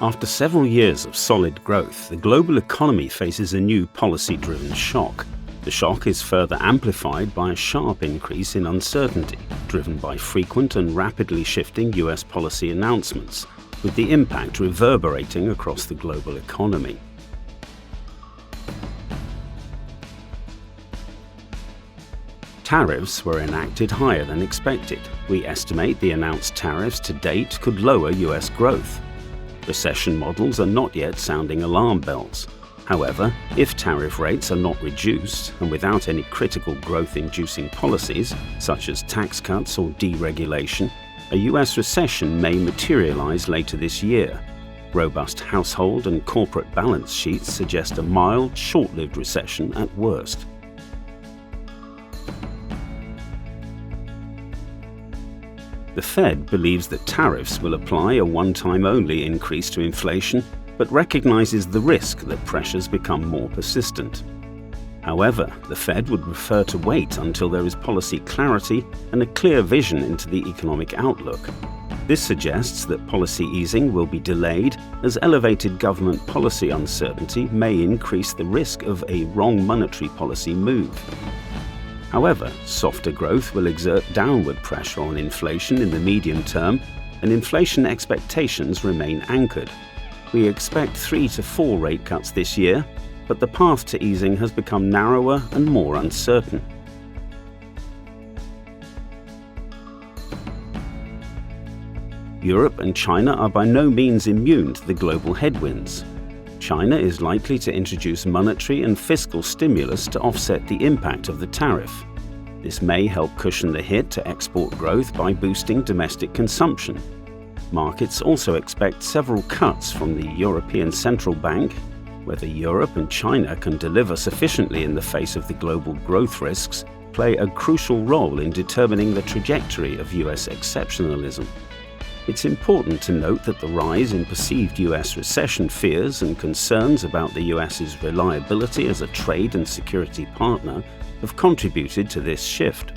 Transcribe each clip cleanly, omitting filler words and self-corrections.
After several years of solid growth, the global economy faces a new policy-driven shock. The shock is further amplified by a sharp increase in uncertainty, driven by frequent and rapidly shifting US policy announcements, with the impact reverberating across the global economy. Tariffs were enacted higher than expected. We estimate the announced tariffs to date could lower US growth. Recession models are not yet sounding alarm bells. However, if tariff rates are not reduced, and without any critical growth-inducing policies, such as tax cuts or deregulation, a US recession may materialize later this year. Robust household and corporate balance sheets suggest a mild, short-lived recession at worst. The Fed believes that tariffs will apply a one-time-only increase to inflation, but recognizes the risk that pressures become more persistent. However, the Fed would prefer to wait until there is policy clarity and a clear vision into the economic outlook. This suggests that policy easing will be delayed, as elevated government policy uncertainty may increase the risk of a wrong monetary policy move. However, softer growth will exert downward pressure on inflation in the medium term, and inflation expectations remain anchored. We expect 3 to 4 rate cuts this year, but the path to easing has become narrower and more uncertain. Europe and China are by no means immune to the global headwinds. China is likely to introduce monetary and fiscal stimulus to offset the impact of the tariff. This may help cushion the hit to export growth by boosting domestic consumption. Markets also expect several cuts from the European Central Bank. Whether Europe and China can deliver sufficiently in the face of the global growth risks play a crucial role in determining the trajectory of US exceptionalism. It's important to note that the rise in perceived US recession fears and concerns about the US's reliability as a trade and security partner have contributed to this shift.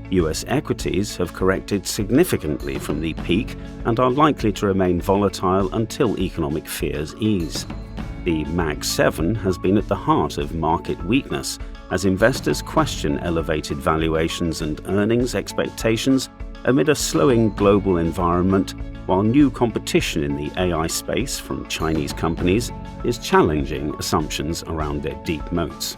US equities have corrected significantly from the peak and are likely to remain volatile until economic fears ease. The Mag 7 has been at the heart of market weakness as investors question elevated valuations and earnings expectations amid a slowing global environment, while new competition in the AI space from Chinese companies is challenging assumptions around their deep moats.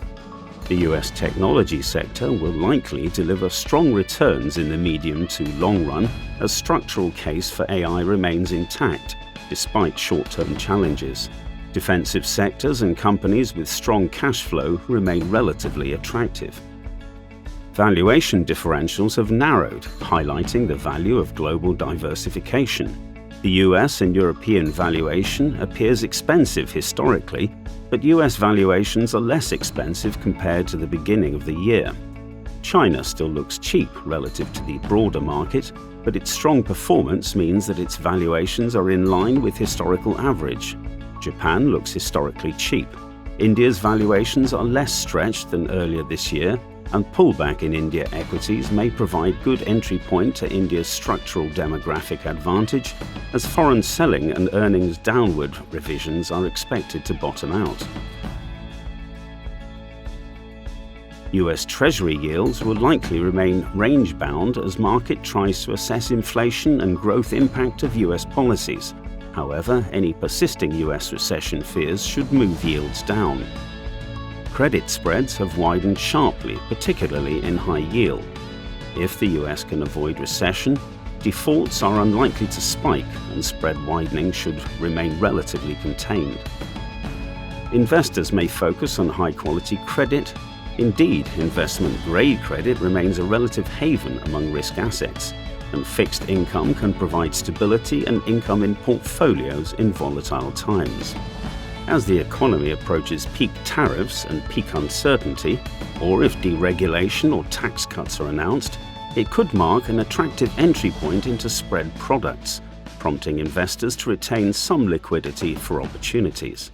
The US technology sector will likely deliver strong returns in the medium to long run as structural case for AI remains intact, despite short-term challenges. Defensive sectors and companies with strong cash flow remain relatively attractive. Valuation differentials have narrowed, highlighting the value of global diversification. The US and European valuation appears expensive historically, but US valuations are less expensive compared to the beginning of the year. China still looks cheap relative to the broader market, but its strong performance means that its valuations are in line with historical average. Japan looks historically cheap. India's valuations are less stretched than earlier this year, and pullback in India equities may provide good entry point to India's structural demographic advantage, as foreign selling and earnings downward revisions are expected to bottom out. US Treasury yields will likely remain range-bound as market tries to assess inflation and growth impact of US policies. However, any persisting US recession fears should move yields down. Credit spreads have widened sharply, particularly in high yield. If the US can avoid recession, defaults are unlikely to spike and spread widening should remain relatively contained. Investors may focus on high-quality credit. Indeed, investment-grade credit remains a relative haven among risk assets, and fixed income can provide stability and income in portfolios in volatile times. As the economy approaches peak tariffs and peak uncertainty, or if deregulation or tax cuts are announced, it could mark an attractive entry point into spread products, prompting investors to retain some liquidity for opportunities.